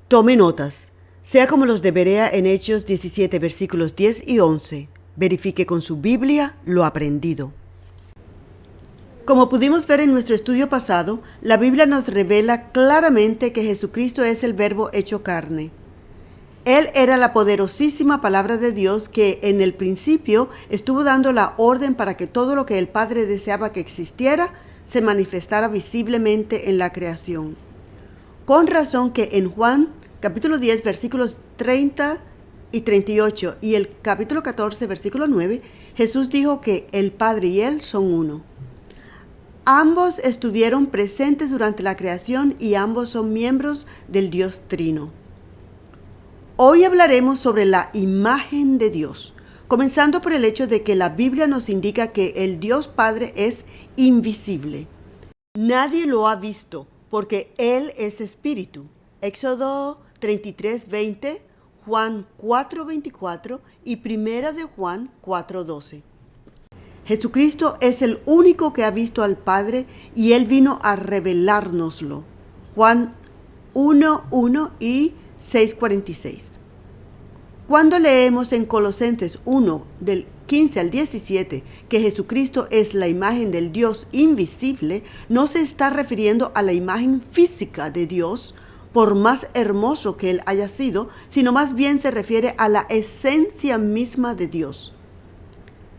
Tome notas. Sea como los de Berea en Hechos 17, versículos 10 y 11. Verifique con su Biblia lo aprendido. Como pudimos ver en nuestro estudio pasado, la Biblia nos revela claramente que Jesucristo es el Verbo hecho carne. Él era la poderosísima palabra de Dios que en el principio estuvo dando la orden para que todo lo que el Padre deseaba que existiera se manifestara visiblemente en la creación. Con razón que en Juan capítulo 10 versículos 30 y 38 y el capítulo 14 versículo 9, Jesús dijo que el Padre y Él son uno. Ambos estuvieron presentes durante la creación y ambos son miembros del Dios Trino. Hoy hablaremos sobre la imagen de Dios, comenzando por el hecho de que la Biblia nos indica que el Dios Padre es invisible. Nadie lo ha visto porque Él es espíritu. Éxodo 33:20, Juan 4:24 y Primera de Juan 4:12. Jesucristo es el único que ha visto al Padre y Él vino a revelárnoslo. Juan 1:1 y 6:46. Cuando leemos en Colosenses 1, del 15 al 17, que Jesucristo es la imagen del Dios invisible, no se está refiriendo a la imagen física de Dios, por más hermoso que Él haya sido, sino más bien se refiere a la esencia misma de Dios.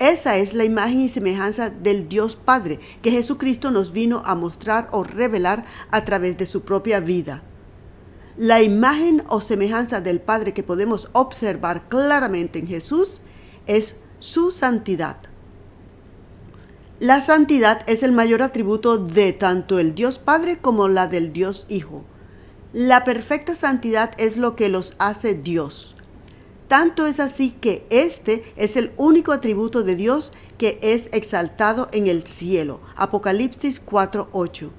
Esa es la imagen y semejanza del Dios Padre que Jesucristo nos vino a mostrar o revelar a través de su propia vida. La imagen o semejanza del Padre que podemos observar claramente en Jesús es su santidad. La santidad es el mayor atributo de tanto el Dios Padre como la del Dios Hijo. La perfecta santidad es lo que los hace Dios. Tanto es así que este es el único atributo de Dios que es exaltado en el cielo. Apocalipsis 4:8.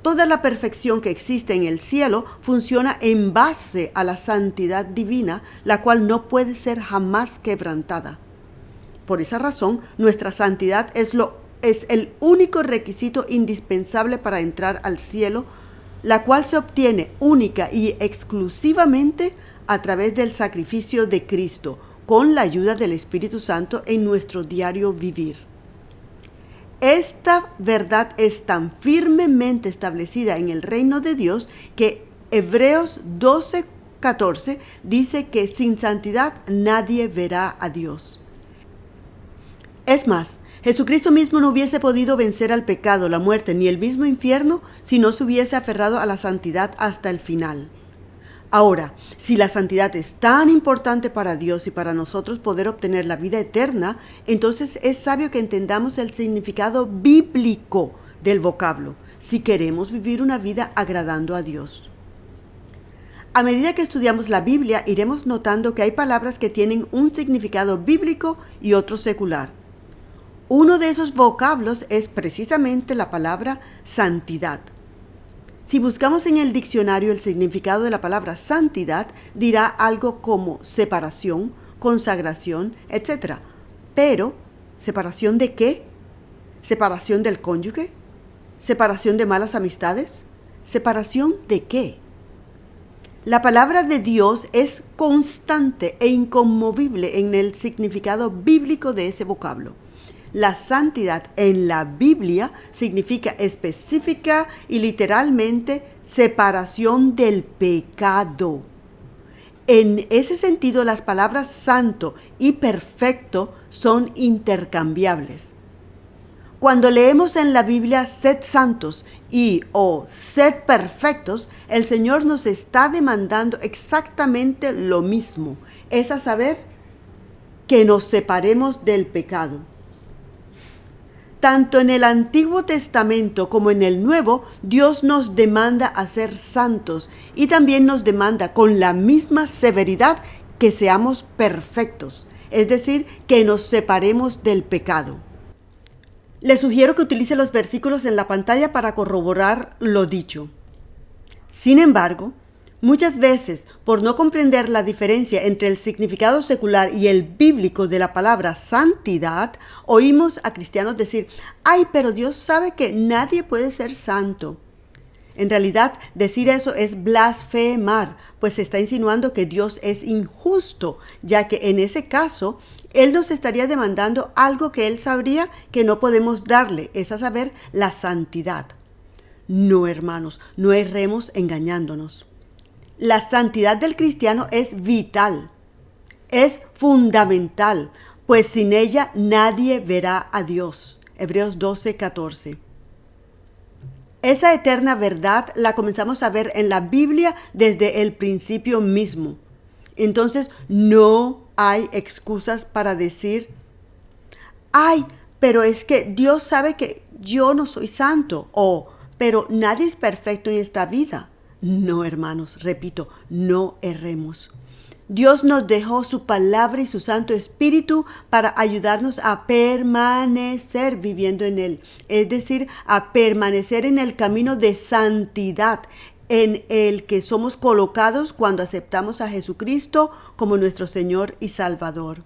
Toda la perfección que existe en el cielo funciona en base a la santidad divina, la cual no puede ser jamás quebrantada. Por esa razón, nuestra santidad es el único requisito indispensable para entrar al cielo, la cual se obtiene única y exclusivamente a través del sacrificio de Cristo, con la ayuda del Espíritu Santo en nuestro diario vivir. Esta verdad es tan firmemente establecida en el reino de Dios que Hebreos 12:14 dice que sin santidad nadie verá a Dios. Es más, Jesucristo mismo no hubiese podido vencer al pecado, la muerte ni el mismo infierno si no se hubiese aferrado a la santidad hasta el final. Ahora, si la santidad es tan importante para Dios y para nosotros poder obtener la vida eterna, entonces es sabio que entendamos el significado bíblico del vocablo, si queremos vivir una vida agradando a Dios. A medida que estudiamos la Biblia, iremos notando que hay palabras que tienen un significado bíblico y otro secular. Uno de esos vocablos es precisamente la palabra santidad. Si buscamos en el diccionario el significado de la palabra santidad, dirá algo como separación, consagración, etc. Pero, ¿separación de qué? ¿Separación del cónyuge? ¿Separación de malas amistades? ¿Separación de qué? La palabra de Dios es constante e inconmovible en el significado bíblico de ese vocablo. La santidad en la Biblia significa específica y literalmente separación del pecado. En ese sentido, las palabras santo y perfecto son intercambiables. Cuando leemos en la Biblia sed santos o sed perfectos, el Señor nos está demandando exactamente lo mismo, es a saber, que nos separemos del pecado. Tanto en el Antiguo Testamento como en el Nuevo, Dios nos demanda a ser santos y también nos demanda con la misma severidad que seamos perfectos, es decir, que nos separemos del pecado. Les sugiero que utilice los versículos en la pantalla para corroborar lo dicho. Sin embargo, muchas veces, por no comprender la diferencia entre el significado secular y el bíblico de la palabra santidad, oímos a cristianos decir, ¡ay, pero Dios sabe que nadie puede ser santo! En realidad, decir eso es blasfemar, pues se está insinuando que Dios es injusto, ya que en ese caso, Él nos estaría demandando algo que Él sabría que no podemos darle, es a saber, la santidad. No, hermanos, no erremos engañándonos. La santidad del cristiano es vital, es fundamental, pues sin ella nadie verá a Dios. Hebreos 12:14. Esa eterna verdad la comenzamos a ver en la Biblia desde el principio mismo. Entonces no hay excusas para decir, ay, pero es que Dios sabe que yo no soy santo, o pero nadie es perfecto en esta vida. No, hermanos, repito, no erremos. Dios nos dejó su palabra y su Santo Espíritu para ayudarnos a permanecer viviendo en Él, es decir, a permanecer en el camino de santidad en el que somos colocados cuando aceptamos a Jesucristo como nuestro Señor y Salvador.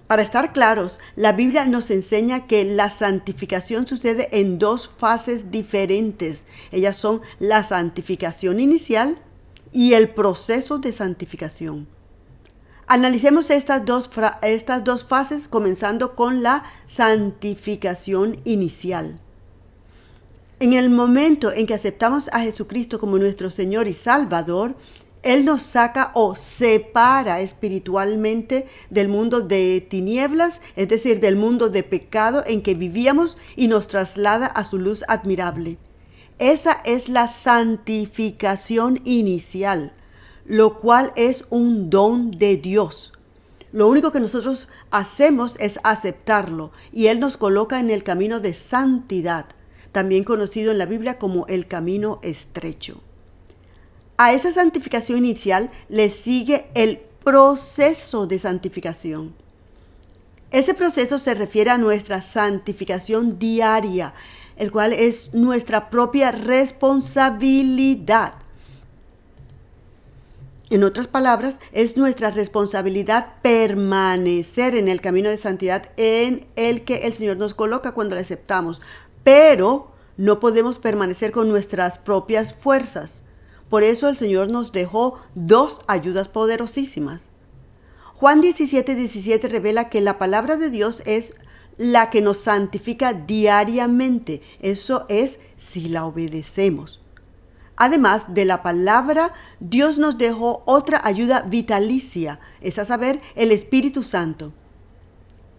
Para estar claros, la Biblia nos enseña que la santificación sucede en dos fases diferentes. Ellas son la santificación inicial y el proceso de santificación. Analicemos estas dos fases, comenzando con la santificación inicial. En el momento en que aceptamos a Jesucristo como nuestro Señor y Salvador, Él nos saca o separa espiritualmente del mundo de tinieblas, es decir, del mundo de pecado en que vivíamos, y nos traslada a su luz admirable. Esa es la santificación inicial, lo cual es un don de Dios. Lo único que nosotros hacemos es aceptarlo, y Él nos coloca en el camino de santidad, también conocido en la Biblia como el camino estrecho. A esa santificación inicial le sigue el proceso de santificación. Ese proceso se refiere a nuestra santificación diaria, el cual es nuestra propia responsabilidad. En otras palabras, es nuestra responsabilidad permanecer en el camino de santidad en el que el Señor nos coloca cuando le aceptamos. Pero no podemos permanecer con nuestras propias fuerzas. Por eso el Señor nos dejó dos ayudas poderosísimas. Juan 17:17 revela que la palabra de Dios es la que nos santifica diariamente. Eso es si la obedecemos. Además de la palabra, Dios nos dejó otra ayuda vitalicia, es a saber, el Espíritu Santo.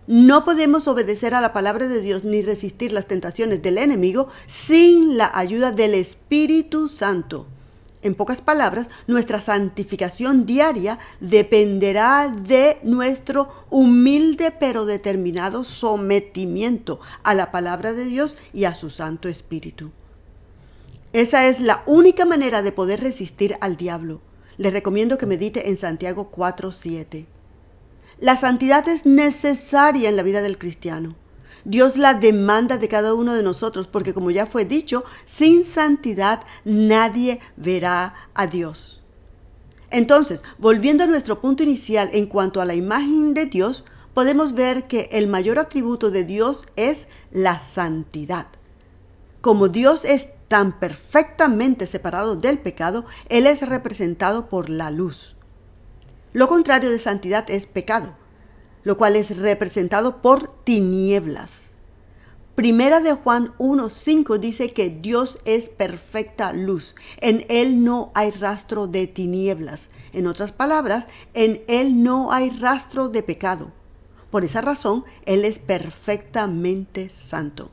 No podemos obedecer a la palabra de Dios ni resistir las tentaciones del enemigo sin la ayuda del Espíritu Santo. En pocas palabras, nuestra santificación diaria dependerá de nuestro humilde pero determinado sometimiento a la palabra de Dios y a su Santo Espíritu. Esa es la única manera de poder resistir al diablo. Les recomiendo que medite en Santiago 4:7. La santidad es necesaria en la vida del cristiano. Dios la demanda de cada uno de nosotros porque, como ya fue dicho, sin santidad nadie verá a Dios. Entonces, volviendo a nuestro punto inicial en cuanto a la imagen de Dios, podemos ver que el mayor atributo de Dios es la santidad. Como Dios es tan perfectamente separado del pecado, Él es representado por la luz. Lo contrario de santidad es pecado, lo cual es representado por tinieblas. Primera de Juan 1:5 dice que Dios es perfecta luz. En Él no hay rastro de tinieblas. En otras palabras, en Él no hay rastro de pecado. Por esa razón, Él es perfectamente santo.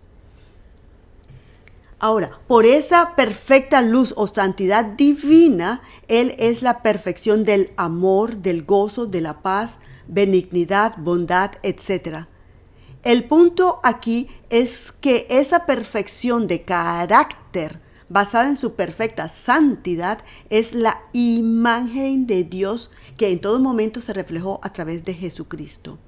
Ahora, por esa perfecta luz o santidad divina, Él es la perfección del amor, del gozo, de la paz, benignidad, bondad, etc. El punto aquí es que esa perfección de carácter basada en su perfecta santidad es la imagen de Dios que en todo momento se reflejó a través de Jesucristo.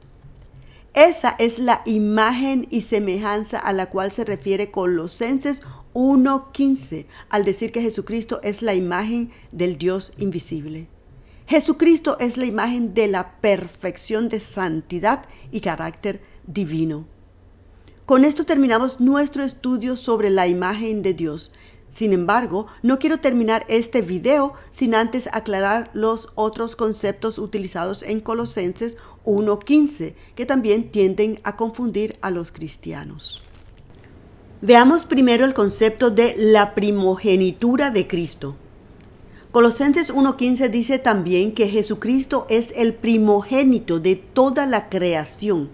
Esa es la imagen y semejanza a la cual se refiere Colosenses 1:15 al decir que Jesucristo es la imagen del Dios invisible. Jesucristo es la imagen de la perfección de santidad y carácter divino. Con esto terminamos nuestro estudio sobre la imagen de Dios. Sin embargo, no quiero terminar este video sin antes aclarar los otros conceptos utilizados en Colosenses 1:15, que también tienden a confundir a los cristianos. Veamos primero el concepto de la primogenitura de Cristo. Colosenses 1:15 dice también que Jesucristo es el primogénito de toda la creación.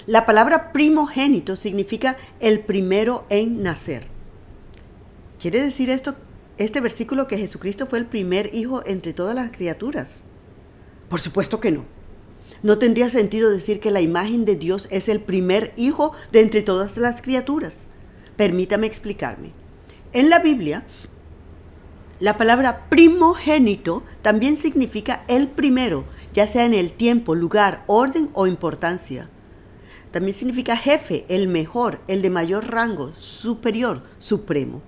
La palabra primogénito significa el primero en nacer. ¿Quiere decir este versículo que Jesucristo fue el primer hijo entre todas las criaturas? Por supuesto que no. No tendría sentido decir que la imagen de Dios es el primer hijo de entre todas las criaturas. Permítame explicarme. En la Biblia, la palabra primogénito también significa el primero, ya sea en el tiempo, lugar, orden o importancia. También significa jefe, el mejor, el de mayor rango, superior, supremo.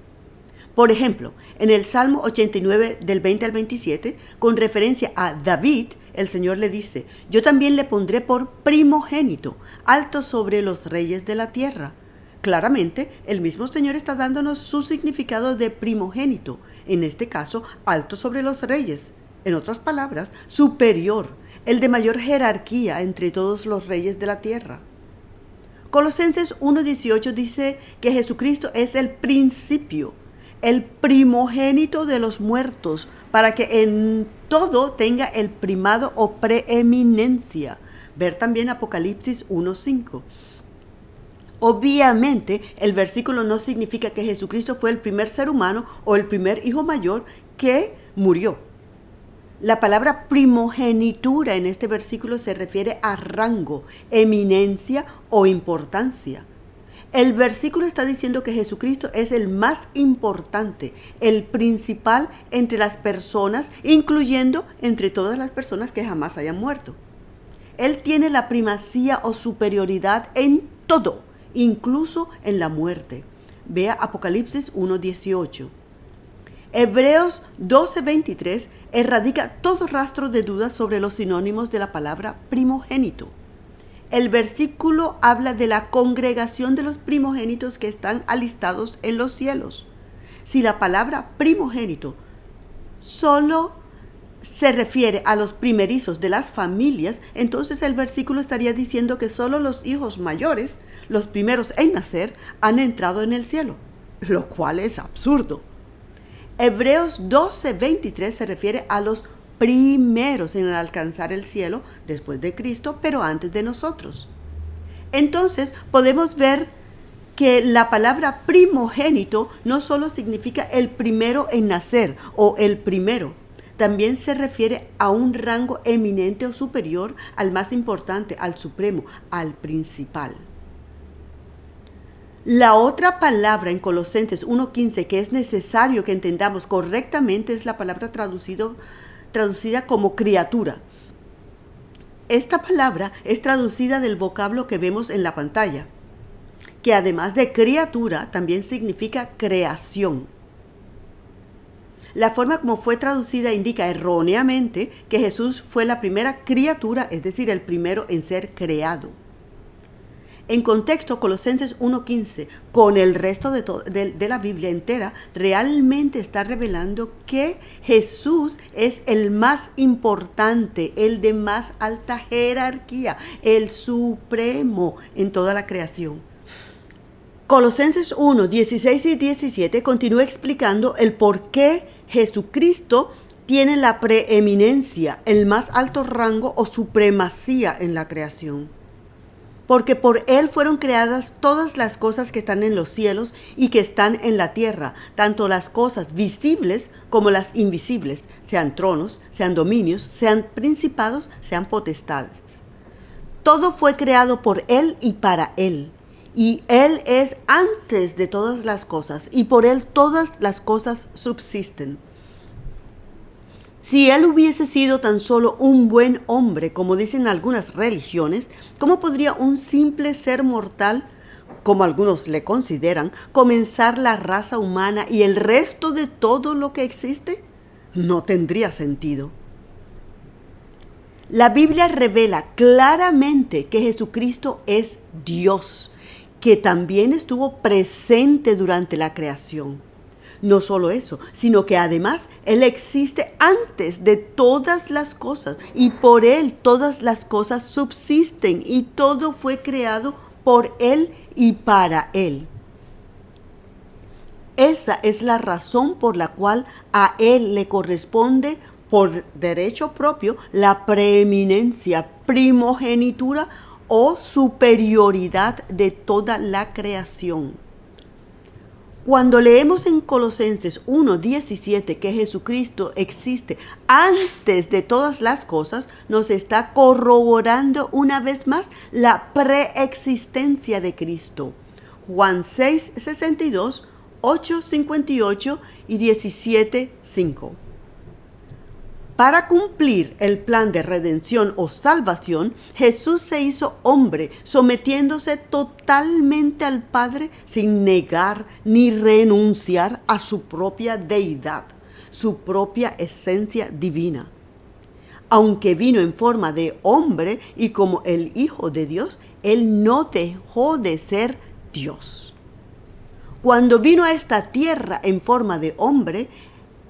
Por ejemplo, en el Salmo 89 del 20 al 27, con referencia a David, el Señor le dice: yo también le pondré por primogénito, alto sobre los reyes de la tierra. Claramente, el mismo Señor está dándonos su significado de primogénito, en este caso, alto sobre los reyes. En otras palabras, superior, el de mayor jerarquía entre todos los reyes de la tierra. Colosenses 1:18 dice que Jesucristo es el principio, el primogénito de los muertos, para que en todo tenga el primado o preeminencia. Ver también Apocalipsis 1:5. Obviamente, el versículo no significa que Jesucristo fue el primer ser humano o el primer hijo mayor que murió. La palabra primogenitura en este versículo se refiere a rango, eminencia o importancia. El versículo está diciendo que Jesucristo es el más importante, el principal entre las personas, incluyendo entre todas las personas que jamás hayan muerto. Él tiene la primacía o superioridad en todo, incluso en la muerte. Vea Apocalipsis 1:18. Hebreos 12:23 erradica todo rastro de dudas sobre los sinónimos de la palabra primogénito. El versículo habla de la congregación de los primogénitos que están alistados en los cielos. Si la palabra primogénito solo se refiere a los primerizos de las familias, entonces el versículo estaría diciendo que solo los hijos mayores, los primeros en nacer, han entrado en el cielo, lo cual es absurdo. Hebreos 12:23 se refiere a los primeros en alcanzar el cielo después de Cristo, pero antes de nosotros. Entonces podemos ver que la palabra primogénito no solo significa el primero en nacer o el primero, también se refiere a un rango eminente o superior al más importante, al supremo, al principal. La otra palabra en Colosenses 1:15 que es necesario que entendamos correctamente es la palabra traducida como criatura. Esta palabra es traducida del vocablo que vemos en la pantalla, que además de criatura también significa creación. La forma como fue traducida indica erróneamente que Jesús fue la primera criatura, es decir, el primero en ser creado. En contexto, Colosenses 1:15, con el resto de la Biblia entera, realmente está revelando que Jesús es el más importante, el de más alta jerarquía, el supremo en toda la creación. Colosenses 1:16 y 17 continúa explicando el por qué Jesucristo tiene la preeminencia, el más alto rango o supremacía en la creación. Porque por Él fueron creadas todas las cosas que están en los cielos y que están en la tierra, tanto las cosas visibles como las invisibles, sean tronos, sean dominios, sean principados, sean potestades. Todo fue creado por Él y para Él. Y Él es antes de todas las cosas, y por Él todas las cosas subsisten. Si Él hubiese sido tan solo un buen hombre, como dicen algunas religiones, ¿cómo podría un simple ser mortal, como algunos le consideran, comenzar la raza humana y el resto de todo lo que existe? No tendría sentido. La Biblia revela claramente que Jesucristo es Dios, que también estuvo presente durante la creación. No solo eso, sino que además Él existe antes de todas las cosas y por Él todas las cosas subsisten y todo fue creado por Él y para Él. Esa es la razón por la cual a Él le corresponde por derecho propio la preeminencia, primogenitura o superioridad de toda la creación. Cuando leemos en Colosenses 1:17 que Jesucristo existe antes de todas las cosas, nos está corroborando una vez más la preexistencia de Cristo. Juan 6:62, 8:58 y 17:5. Para cumplir el plan de redención o salvación, Jesús se hizo hombre, sometiéndose totalmente al Padre sin negar ni renunciar a su propia deidad, su propia esencia divina. Aunque vino en forma de hombre y como el Hijo de Dios, Él no dejó de ser Dios. Cuando vino a esta tierra en forma de hombre,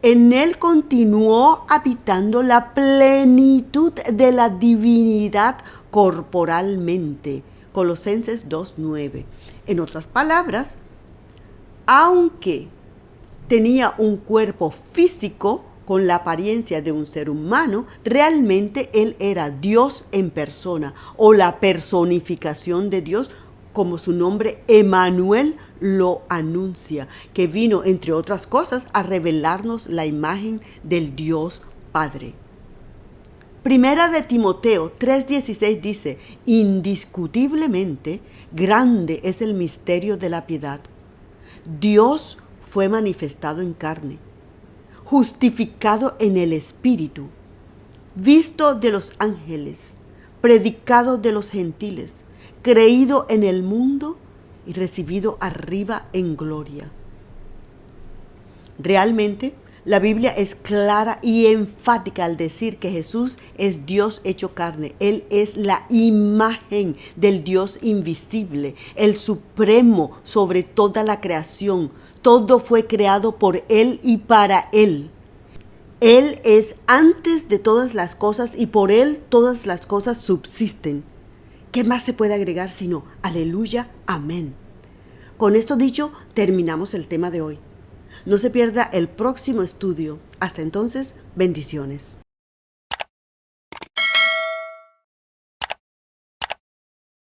en Él continuó habitando la plenitud de la divinidad corporalmente. Colosenses 2:9. En otras palabras, aunque tenía un cuerpo físico con la apariencia de un ser humano, realmente Él era Dios en persona o la personificación de Dios, como su nombre Emmanuel lo anuncia, que vino, entre otras cosas, a revelarnos la imagen del Dios Padre. Primera de Timoteo 3:16 dice, indiscutiblemente grande es el misterio de la piedad. Dios fue manifestado en carne, justificado en el Espíritu, visto de los ángeles, predicado de los gentiles, creído en el mundo y recibido arriba en gloria. Realmente, la Biblia es clara y enfática al decir que Jesús es Dios hecho carne. Él es la imagen del Dios invisible, el supremo sobre toda la creación. Todo fue creado por Él y para Él. Él es antes de todas las cosas y por Él todas las cosas subsisten. ¿Qué más se puede agregar sino aleluya, amén? Con esto dicho, terminamos el tema de hoy. No se pierda el próximo estudio. Hasta entonces, bendiciones.